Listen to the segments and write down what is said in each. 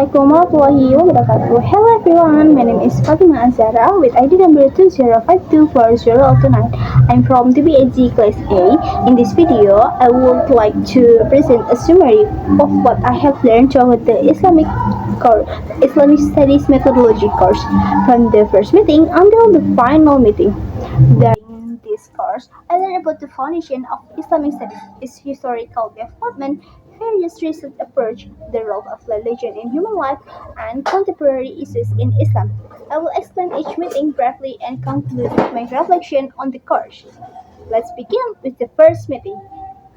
Assalamualaikum warahmatullahi wabarakatuh. Hello everyone, my name is Fathimah Azzahrah with ID number 205240029. I'm from TBAG Class A. In this video, I would like to present a summary of what I have learned throughout the Islamic Studies Methodology course, from the first meeting until the final meeting. During this course, I learned about the foundation of Islamic studies, its historical development, various research approach, the role of religion in human life, and contemporary issues in Islam. I will explain each meeting briefly and conclude my reflection on the course. Let's begin with the first meeting.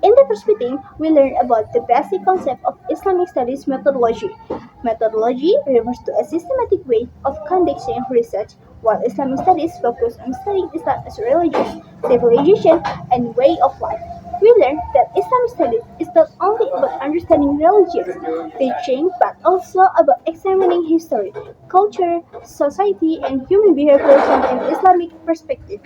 In the first meeting, we learned about the basic concept of Islamic studies methodology. Methodology refers to a systematic way of conducting research, while Islamic studies focus on studying Islam as a religion, civilization, and way of life. We learned that Islamic studies is not only about understanding religious teaching, but also about examining history, culture, society, and human behavior from an Islamic perspective.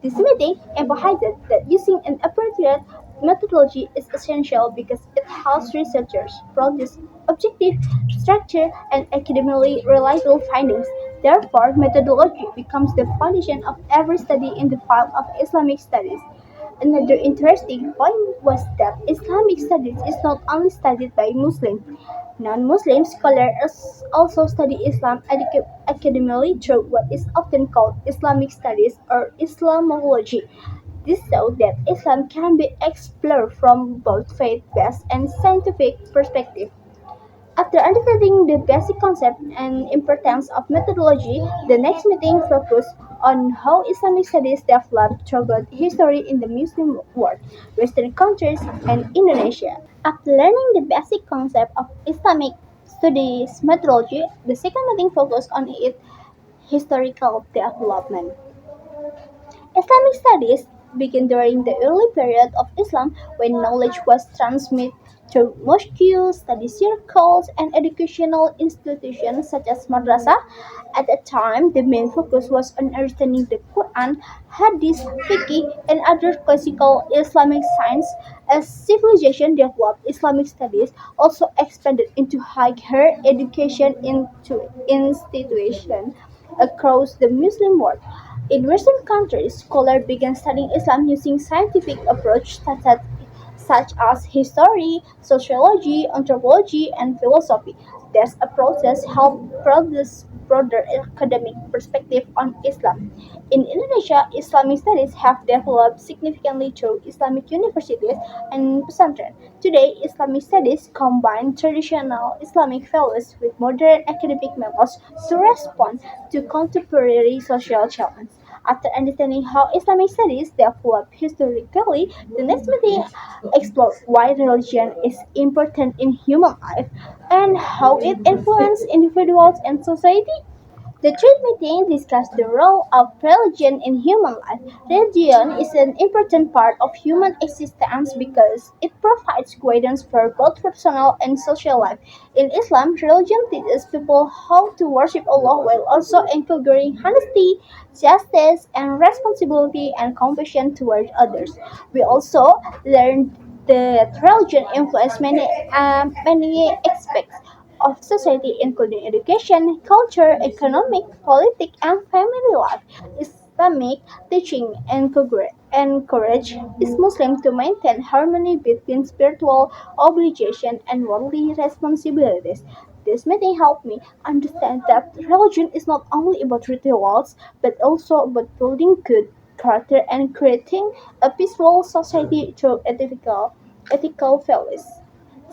This meeting emphasizes that using an appropriate methodology is essential because it helps researchers produce objective, structured, and academically reliable findings. Therefore, methodology becomes the foundation of every study in the field of Islamic studies. Another interesting point was that Islamic studies is not only studied by Muslims. Non-Muslim scholars also study Islam academically through what is often called Islamic studies or Islamology. This shows that Islam can be explored from both faith-based and scientific perspectives. After understanding the basic concept and importance of methodology, the next meeting focused on how Islamic studies developed throughout history in the Muslim world, Western countries, and Indonesia. After learning the basic concept of Islamic studies methodology, the second meeting focused on its historical development. Islamic studies began during the early period of Islam when knowledge was transmitted through mosques, study circles, and educational institutions such as madrasah. At that time, the main focus was on understanding the Quran, Hadith, Fiqh, and other classical Islamic science. As civilization developed, Islamic studies also expanded into higher education into institutions across the Muslim world. In Western countries, scholars began studying Islam using scientific approaches such as history, sociology, anthropology, and philosophy. These approaches help produce broader academic perspective on Islam. In Indonesia, Islamic studies have developed significantly through Islamic universities and pesantren. Today, Islamic studies combine traditional Islamic values with modern academic methods to respond to contemporary social challenges. After understanding how Islamic studies developed historically, the next meeting explored why religion is important in human life and how it influences individuals and society. The third meeting discussed the role of religion in human life. Religion is an important part of human existence because it provides guidance for both personal and social life. In Islam, religion teaches people how to worship Allah while also encouraging honesty, justice, and responsibility and compassion towards others. We also learned that religion influences many aspects of society, including education, culture, economic, politics, and family life. Islamic teaching encourage Muslims to maintain harmony between spiritual obligation and worldly responsibilities. This meeting helped me understand that religion is not only about rituals, but also about building good character and creating a peaceful society through ethical values.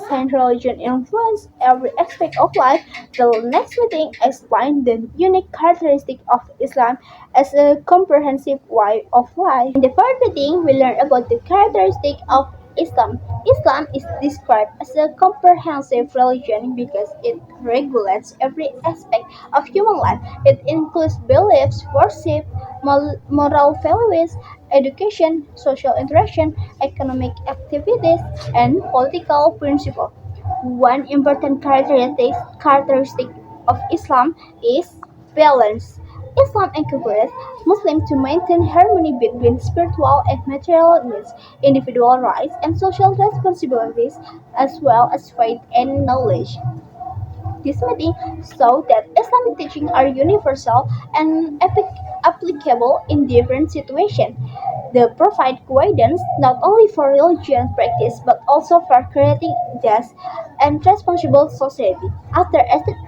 Since religion influences every aspect of life, the next meeting explained the unique characteristic of Islam as a comprehensive way of life. In the fourth meeting, we learned about the characteristic of Islam. Islam is described as a comprehensive religion because it regulates every aspect of human life. It includes beliefs, worship, moral values, education, social interaction, economic activities, and political principles. One important characteristic of Islam is balance. Islam encourages Muslims to maintain harmony between spiritual and material needs, individual rights, and social responsibilities, as well as faith and knowledge. This meeting showed that Islamic teachings are universal and applicable in different situations. They provide guidance not only for religious practice but also for creating just and responsible society. After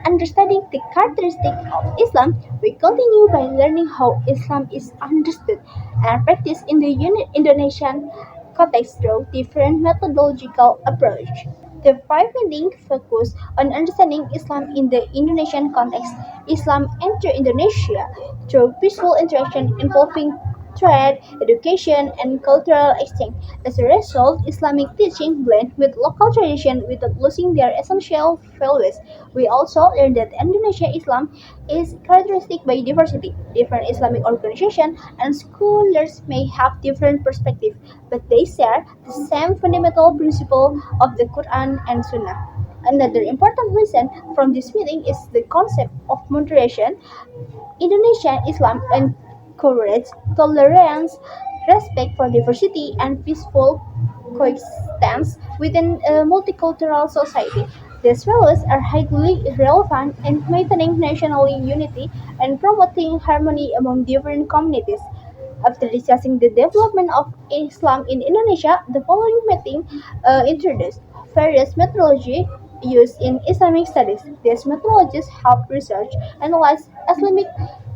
understanding the characteristics of Islam, we continue by learning how Islam is understood and practiced in the Indonesian context through different methodological approach. The five meeting focus on understanding Islam in the Indonesian context. Islam entered Indonesia through peaceful interaction involving trade, education, and cultural exchange. As a result, Islamic teaching blend with local tradition without losing their essential values. We also learned that Indonesian Islam is characteristic by diversity. Different Islamic organizations and scholars may have different perspectives, but they share the same fundamental principle of the Quran and Sunnah. Another important lesson from this meeting is the concept of moderation. Indonesian Islam encourages tolerance, respect for diversity, and peaceful coexistence within a multicultural society. These values are highly relevant in maintaining national unity and promoting harmony among different communities. After discussing the development of Islam in Indonesia, the following meeting introduced various methodologies used in Islamic studies. These methodologies help research analyze Islamic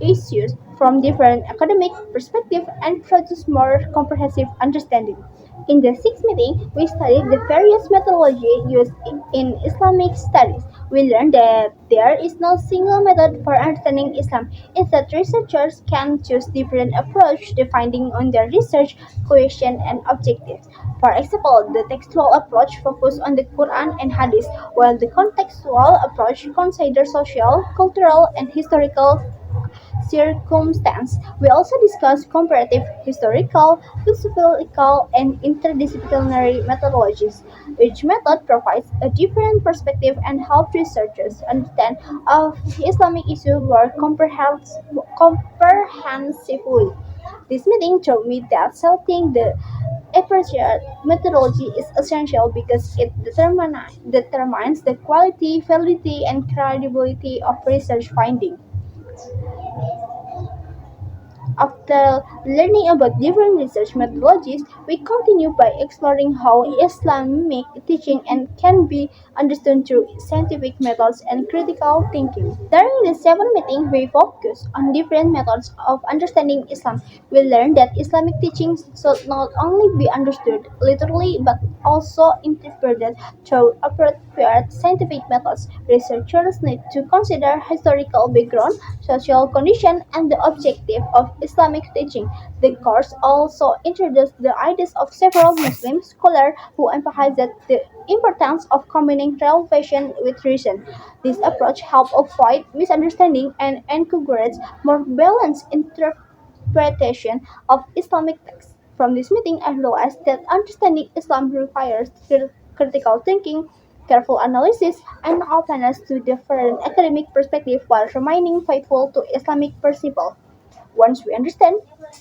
issues from different academic perspectives and produce more comprehensive understanding. In the sixth meeting, we studied the various methodologies used in Islamic studies. We learned that there is no single method for understanding Islam. Instead, researchers can choose different approaches depending on their research question and objectives. For example, the textual approach focuses on the Quran and Hadith, while the contextual approach considers social, cultural, and historical circumstance. We also discuss comparative, historical, philosophical, and interdisciplinary methodologies. Each method provides a different perspective and helps researchers understand Islamic issues more comprehensively. This meeting showed me that selecting the appropriate methodology is essential because it determines the quality, validity, and credibility of research findings. After learning about different research methodologies, we continue by exploring how Islamic teaching and can be understood through scientific methods and critical thinking. During the seventh meeting, we focused on different methods of understanding Islam. We learned that Islamic teachings should not only be understood literally but also interpreted through appropriate scientific methods. Researchers need to consider historical background, social condition, and the objective of Islamic teaching. The course also introduced the ideas of several Muslim scholars who emphasized the importance of combining revelation with reason. This approach helped avoid misunderstanding and encourage more balanced interpretation of Islamic texts. From this meeting, I realized that understanding Islam requires critical thinking, careful analysis, and openness to different academic perspectives while remaining faithful to Islamic principles. Once we understand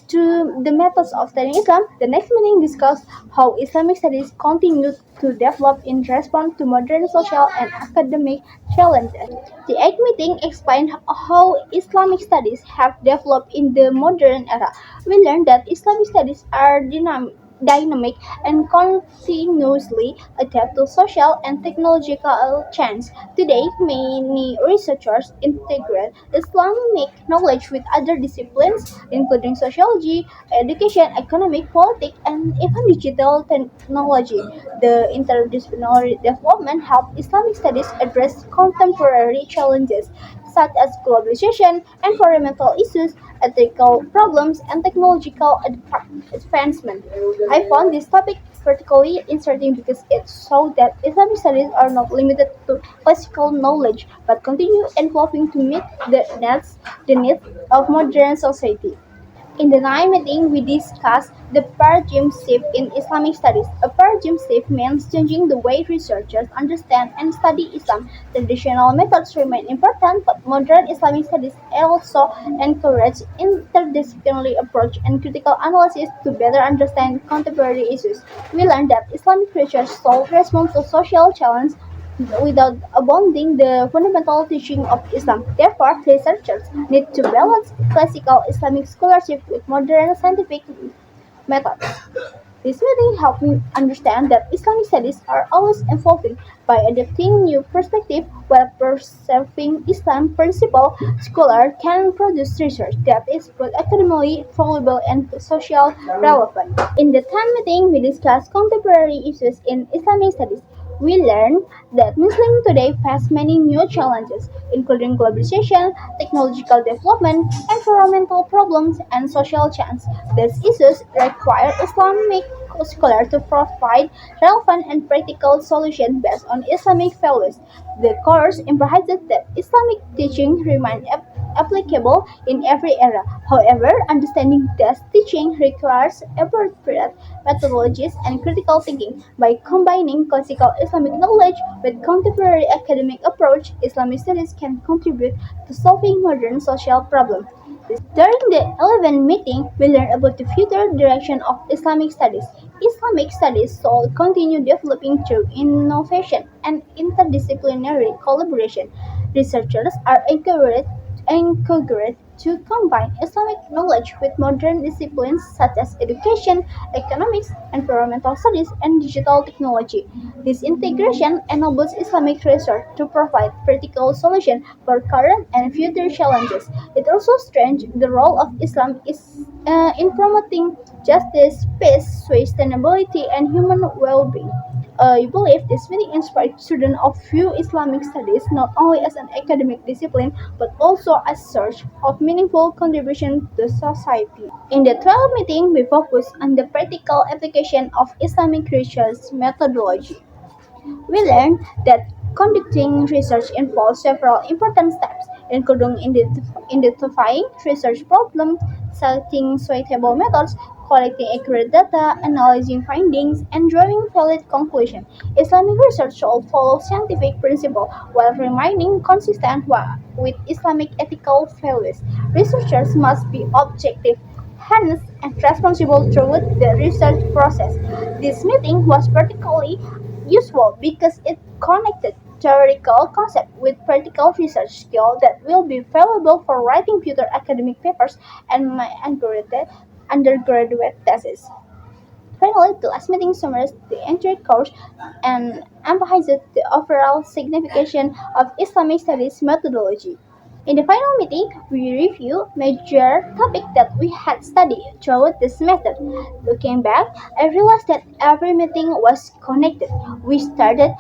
the methods of studying Islam, the next meeting discussed how Islamic studies continue to develop in response to modern social and academic challenges. The eighth meeting explained how Islamic studies have developed in the modern era. We learned that Islamic studies are dynamic and continuously adapt to social and technological change. Today, many researchers integrate Islamic knowledge with other disciplines, including sociology, education, economic, politics, and even digital technology. The interdisciplinary development helped Islamic studies address contemporary challenges such as globalization, environmental issues, ethical problems, and technological advancement. I found this topic particularly interesting because it showed that Islamic studies are not limited to classical knowledge but continue evolving to meet the needs of modern society. In the ninth meeting, we discussed the paradigm shift in Islamic studies. A paradigm shift means changing the way researchers understand and study Islam. Traditional methods remain important, but modern Islamic studies also encourage interdisciplinary approach and critical analysis to better understand contemporary issues. We learned that Islamic research should respond to social challenges without abandoning the fundamental teaching of Islam. Therefore, researchers need to balance classical Islamic scholarship with modern scientific methods. This really helped me understand that Islamic studies are always evolving. By adapting new perspectives while preserving Islam principle, scholars can produce research that is both academically valuable and socially relevant. In the time meeting, we discussed contemporary issues in Islamic studies. We learned that Muslims today face many new challenges, including globalization, technological development, environmental problems, and social change. These issues require Islamic scholars to provide relevant and practical solutions based on Islamic values. The course emphasizes that Islamic teaching remain applicable in every era. However, understanding this teaching requires appropriate methodologies and critical thinking. By combining classical Islamic knowledge with contemporary academic approach, Islamic studies can contribute to solving modern social problems. During the 11th meeting, we learned about the future direction of Islamic studies. Islamic studies should continue developing through innovation and interdisciplinary collaboration. Researchers are encouraged to combine Islamic knowledge with modern disciplines such as education, economics, environmental studies, and digital technology. This integration enables Islamic research to provide practical solutions for current and future challenges. It also strengthens the role of Islam in promoting justice, peace, sustainability, and human well-being. I believe this meeting inspired students of view Islamic studies not only as an academic discipline but also as source of meaningful contribution to society. In the 12th meeting, we focused on the practical application of Islamic research methodology. We learned that conducting research involves several important steps, including identifying research problems, selecting suitable methods, collecting accurate data, analyzing findings, and drawing valid conclusions. Islamic research should follow scientific principles while remaining consistent with Islamic ethical values. Researchers must be objective, honest, and responsible throughout the research process. This meeting was particularly useful because it connected theoretical concepts with practical research skills that will be valuable for writing future academic papers and my undergraduate thesis. Finally, the last meeting summarized the entire course and emphasized the overall significance of Islamic studies methodology. In the final meeting, we review major topics that we had studied throughout this method. Looking back, I realized that every meeting was connected. We started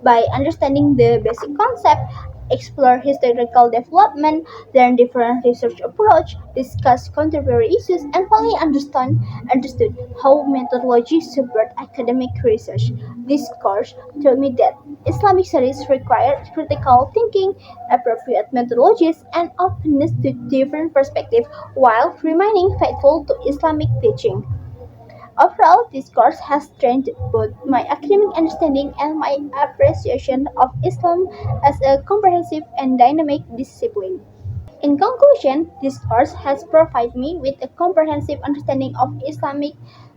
by understanding the basic concept, explore historical development, learn different research approach, discuss contemporary issues, and finally understood how methodology support academic research. This course taught me that Islamic studies require critical thinking, appropriate methodologies, and openness to different perspectives while remaining faithful to Islamic teaching. Overall, this course has strengthened both my academic understanding and my appreciation of Islam as a comprehensive and dynamic discipline. In conclusion, this course has provided me with a comprehensive understanding of Islamic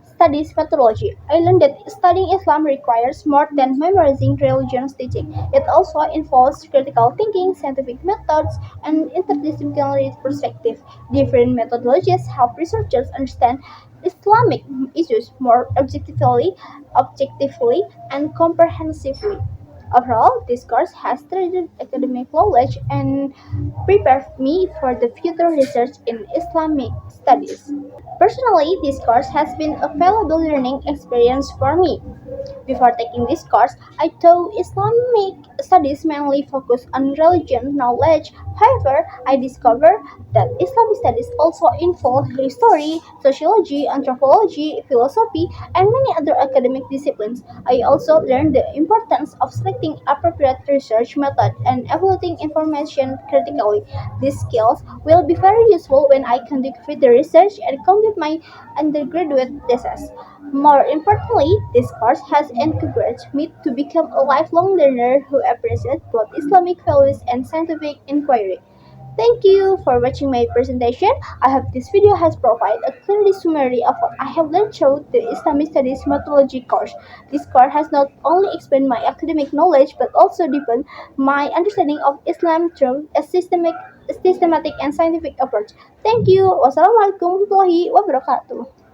studies methodology. I learned that studying Islam requires more than memorizing religion's teaching. It also involves critical thinking, scientific methods, and interdisciplinary perspective. Different methodologies help researchers understand Islamic issues more objectively and comprehensively. Overall, this course has strengthened academic knowledge and prepared me for the future research in Islamic studies. Personally, this course has been a valuable learning experience for me. Before taking this course, I thought Islamic studies mainly focus on religion knowledge. However, I discovered that Islamic studies also involve history, sociology, anthropology, philosophy, and many other academic disciplines. I also learned the importance of selecting appropriate research methods and evaluating information critically. These skills will be very useful when I conduct further research and complete my undergraduate thesis. More importantly, this course has encouraged me to become a lifelong learner who appreciates both Islamic values and scientific inquiry. Thank you for watching my presentation. I hope this video has provided a clear summary of what I have learned through the Islamic Studies Methodology course. This course has not only expanded my academic knowledge but also deepened my understanding of Islam through a systematic and scientific approach. Thank you. Wassalamualaikum warahmatullahi wabarakatuh.